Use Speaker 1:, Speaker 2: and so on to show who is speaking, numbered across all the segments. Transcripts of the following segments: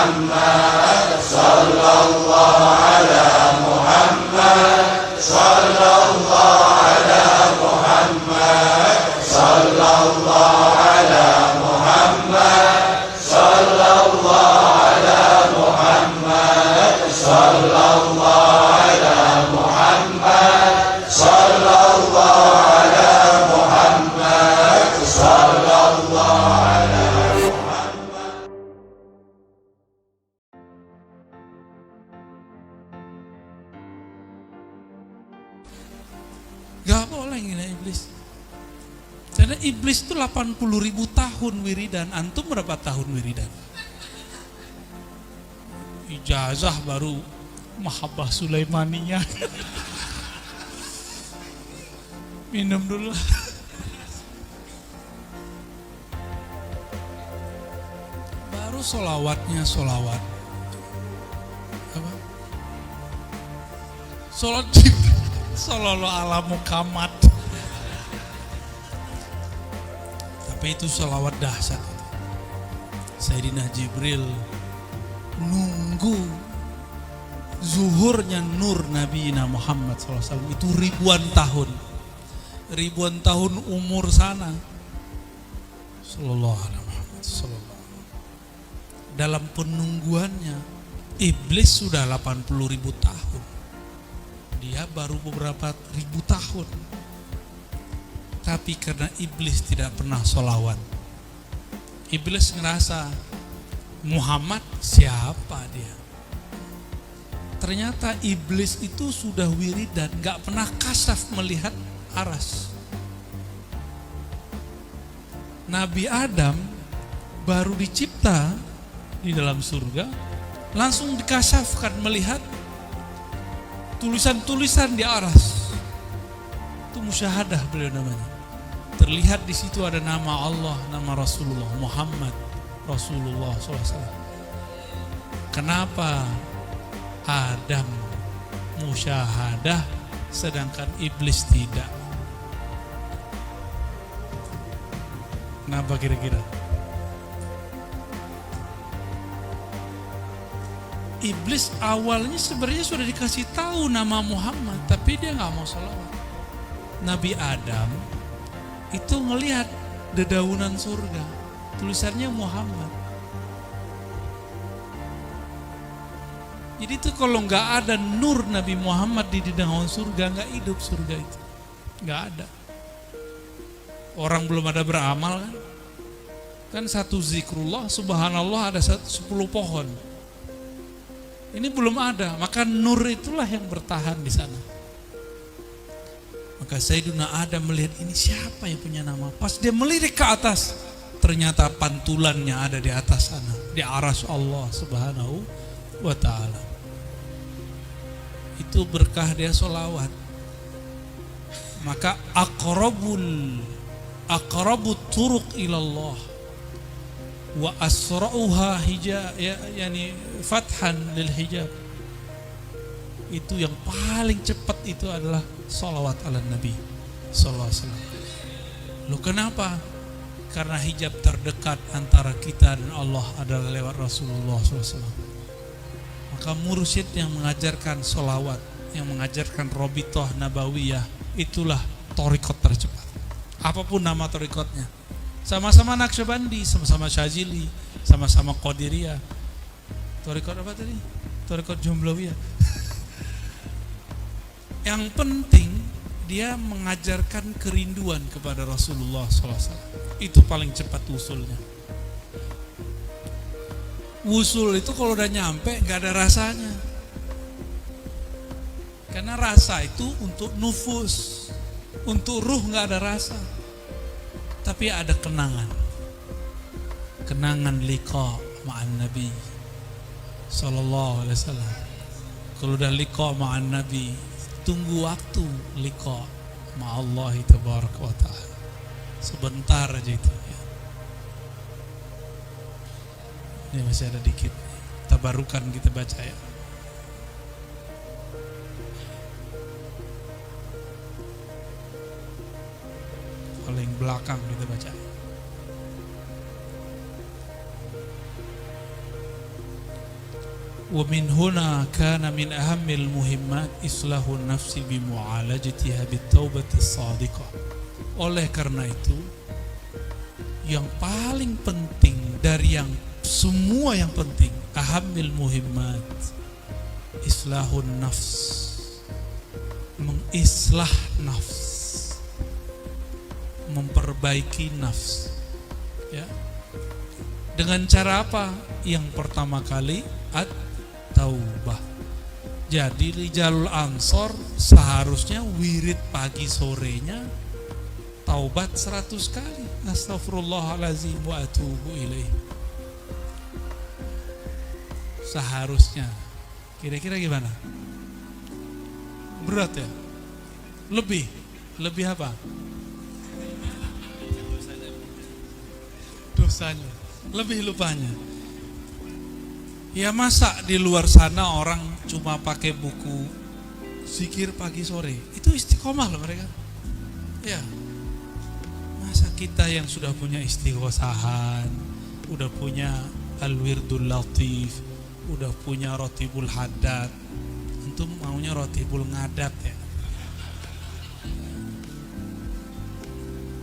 Speaker 1: Muhammad, sallallahu ala Muhammad, sallallahu ala Muhammad, sallallahu ala Muhammad, sallallahu ala Muhammad, sallallahu ala Muhammad, sallallahu ala Muhammad, sallallahu ala Muhammad.
Speaker 2: Gak boleh ngina iblis. Karena iblis itu 80.000 tahun wiridan. Antum berapa tahun wiridan? Ijazah baru Mahabbah Sulaimaniyah. Minum dulu. Baru solawatnya solawat. Apa? Sholat Jibril. Sallallahu ala Muhammad. Tapi itu salawat dahsyat. Sayyidina Jibril nunggu zuhurnya nur Nabi Muhammad SAW itu ribuan tahun umur sana. Sallallahu alaihi Muhammad sallallahu. Dalam penungguannya iblis sudah 80.000 tahun. Dia baru beberapa ribu tahun. Tapi karena iblis tidak pernah sholawat, iblis ngerasa Muhammad siapa dia. Ternyata iblis itu sudah wirid dan gak pernah kasaf melihat aras. Nabi Adam baru dicipta di dalam surga, langsung dikasafkan melihat tulisan-tulisan di aras. Itu musyahadah beliau namanya. Terlihat di situ ada nama Allah, nama Rasulullah Muhammad Rasulullah SAW. Kenapa Adam musyahadah sedangkan iblis tidak? Kenapa kira-kira? Iblis awalnya sebenarnya sudah dikasih tahu nama Muhammad, tapi dia nggak mau sholawat. Nabi Adam itu ngelihat dedaunan surga, tulisannya Muhammad. Jadi itu kalau nggak ada nur Nabi Muhammad di dedaunan surga, nggak hidup surga itu, nggak ada. Orang belum ada beramal kan satu zikrullah, subhanallah ada 10 pohon. Ini belum ada, maka nur itulah yang bertahan di sana. Maka Sayyidina Adam melihat ini siapa yang punya nama. Pas dia melirik ke atas, ternyata pantulannya ada di atas sana, di aras Allah Subhanahu wa ta'ala. Itu berkah dia sholawat. Maka aqrabut turuq ilallah wa asra'uha hijab, yani fathan lil hijab. Itu yang paling cepat itu adalah sholawat ala Nabi sallallahu alaihi wasallam. Loh kenapa? Karena hijab terdekat antara kita dan Allah adalah lewat Rasulullah SAW. Maka mursyid yang mengajarkan sholawat, yang mengajarkan robitoh nabawiyah, itulah thariqat tercepat. Apapun nama thariqatnya, sama-sama Naqsyabandi, sama-sama Syazili, sama-sama Qadiriyah. Thariqat apa tadi? Thariqat Jumlawiyah. Yang penting dia mengajarkan kerinduan kepada Rasulullah SAW. Itu paling cepat wusulnya. Wusul itu kalau udah nyampe gak ada rasanya. Karena rasa itu untuk nufus, untuk ruh gak ada rasa. Tapi ada kenangan. Kenangan liqa ma'an Nabi sallallahu alaihi wasallam. Kalau udah liqa ma'an Nabi, tunggu waktu liqa ma'allahi tabaraka wa ta'ala. Sebentar aja itu ya. Ini masih ada dikit. Tabarukan kita baca ya. Paling belakang kita baca. Wa min huna kana min ahammil muhimmat islahun nafsi bimu'alajatiha bitaubati shadiqah. Oleh karena itu, yang paling penting dari yang semua yang penting, ahammil muhimmat islahun nafs, mengislah nafs, memperbaiki nafs, ya. Dengan cara apa? Yang pertama kali at-taubah. Jadi Rijalul Ansor seharusnya wirid pagi sorenya taubat 100 kali. Astaghfirullahalazim wa atubu ilaih. Seharusnya. Kira-kira gimana? Berat ya? Lebih apa? Dosanya. Lebih lupanya. Ya masa di luar sana orang cuma pakai buku zikir pagi sore, itu istiqomah loh mereka. Ya. Masa kita yang sudah punya istighosahan, udah punya al-wirdul latif, udah punya rotibul haddad, antum maunya rotibul ngadat ya.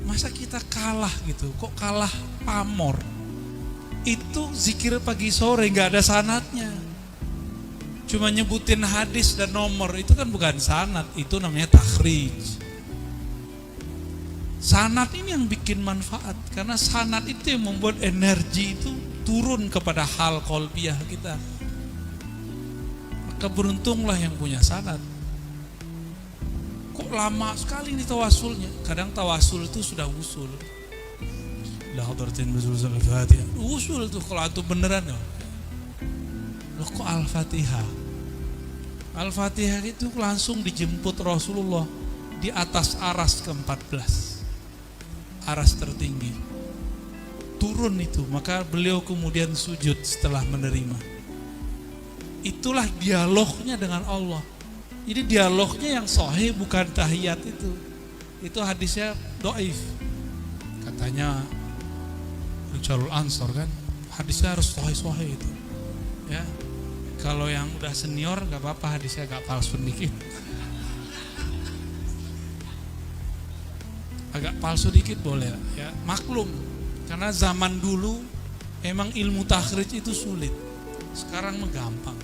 Speaker 2: Masa kita kalah gitu? Kok kalah pamor? Itu zikir pagi sore nggak ada sanadnya, cuma nyebutin hadis dan nomor, itu kan bukan sanad, itu namanya takhrij. Sanad ini yang bikin manfaat, karena sanad itu yang membuat energi itu turun kepada hal qalbiyah kita. Maka beruntunglah yang punya sanad. Kok lama sekali nih tawasulnya? Kadang tawasul itu sudah usul. La hadratin bizul al-Fatihah. Usul tuh kalau antum beneran ya. Loh kok Al-Fatihah? Al-Fatihah itu langsung dijemput Rasulullah di atas aras ke-14. Aras tertinggi. Turun itu, maka beliau kemudian sujud setelah menerima. Itulah dialognya dengan Allah. Jadi dialognya yang sahih bukan tahiyat itu. Itu hadisnya dhaif. Katanya Rijalul Ansor kan, hadisnya harus sahih itu. Ya. Kalau yang udah senior enggak apa-apa, hadisnya agak palsu dikit. Agak palsu dikit boleh ya, maklum. Karena zaman dulu emang ilmu takhrij itu sulit. Sekarang mah gampang.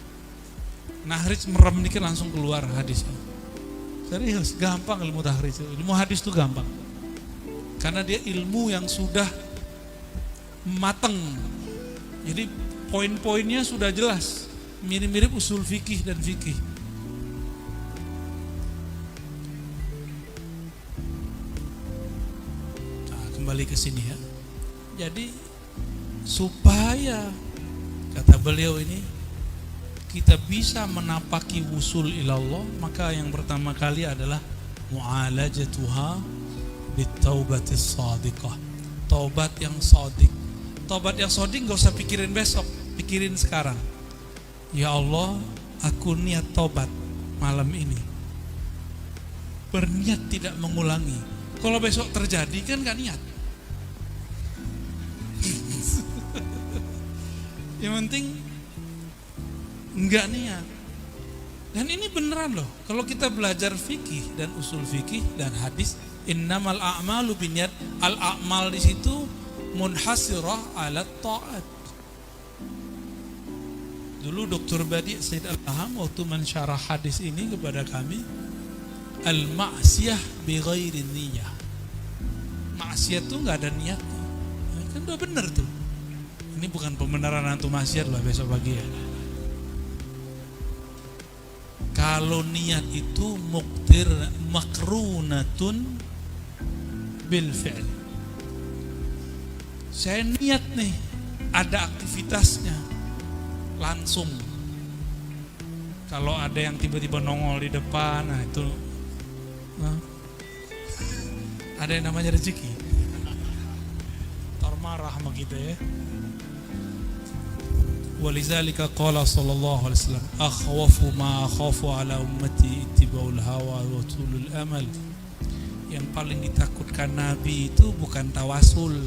Speaker 2: Nahrij merem dikit langsung keluar hadisnya. Serius, gampang ilmu takhrij. Ilmu hadis itu gampang. Karena dia ilmu yang sudah mateng. Jadi poin-poinnya sudah jelas. Mirip-mirip usul fikih dan fikih. Nah, kembali ke sini ya. Jadi supaya kata beliau ini kita bisa menapaki wusul ilallah, maka yang pertama kali adalah mu'alajatuha bitaubatis shadiqah. Taubat yang shadiq. Taubat yang shadiq gak usah pikirin besok, pikirin sekarang. Ya Allah, aku niat taubat malam ini. Berniat tidak mengulangi. Kalau besok terjadi kan gak niat. Yang penting enggak niat. Dan ini beneran loh. Kalau kita belajar fikih dan usul fikih dan hadis, innamal a'malu binniyat. Al-a'mal di situ munhasirah ala ta'at. Dulu Dr. Badi Said Al-Aham waktu mensyarah hadis ini kepada kami, al-ma'siyah bi ghairi niyyah. Maksiat tuh enggak ada niatnya. Kan udah bener tuh. Ini bukan pembenaran antum maksiat lah besok pagi ya. Kalau niat itu muqtir makrunatun bil fi'l. Saya niat nih, ada aktivitasnya langsung. Kalau ada yang tiba-tiba nongol di depan, nah itu ada yang namanya rezeki. Marah sama kita ya. Walizalika qala sallallahu alaihi wasallam, akhwafu ma akhafu ala ummati ittiba'ul hawa wa tulul amal. Yang paling ditakutkan Nabi itu bukan tawasul,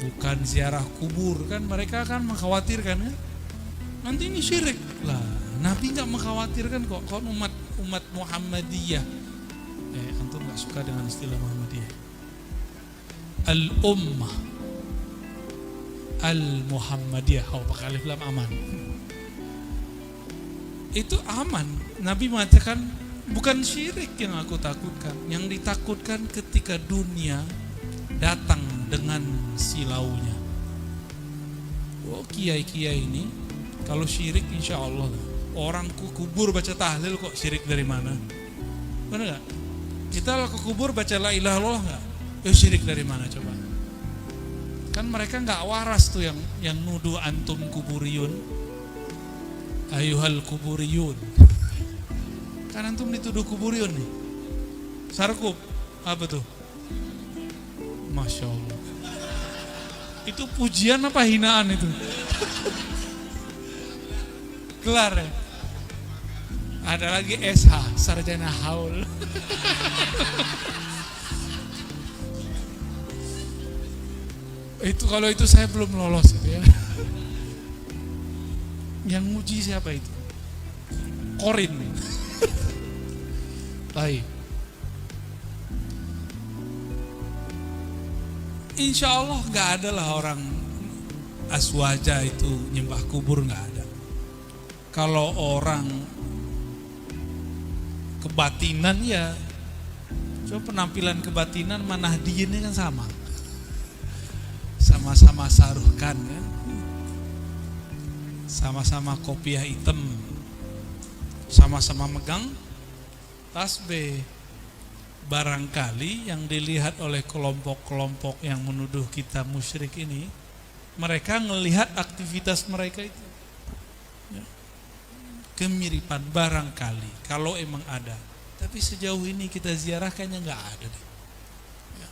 Speaker 2: bukan ziarah kubur, kan mereka kan mengkhawatirkan kan. nanti ini syirik lah. Nabi nggak mengkhawatirkan kok. Kalau umat Muhammadiyah, antum nggak suka dengan istilah Muhammadiyah, al-ummah al-Muhammadiyah, pakai alif lam aman, itu aman. Nabi mengatakan bukan syirik yang aku takutkan, yang ditakutkan ketika dunia datang dengan silaunya. Oh, kiai-kiai ini kalau syirik insya Allah, orang kubur baca tahlil kok syirik dari mana? Benar gak? Kita ke kubur baca la ilaha illallah gak? Syirik dari mana coba? Kan mereka gak waras tuh yang nuduh antum kuburiyun, ayuhal kuburiyun. Kan antum dituduh kuburiyun nih. Sarkup, apa tuh? Masya Allah. Itu pujian apa hinaan itu? Kelar ya? Ada lagi SH, sarjana haul. Itu kalau itu saya belum lolos itu ya. Yang muji siapa itu? Korin. Baik. Insya Allah gak ada lah orang aswaja itu nyembah kubur, gak ada. Kalau orang kebatinan ya, coba penampilan kebatinan Nahdien ini kan sama-sama saruhkan kan, sama-sama kopiah hitam, sama-sama megang tasbih. Barangkali yang dilihat oleh kelompok-kelompok yang menuduh kita musyrik ini, mereka melihat aktivitas mereka itu ya, kemiripan barangkali kalau emang ada. Tapi sejauh ini kita ziarah kayaknya nggak ada deh. Ya.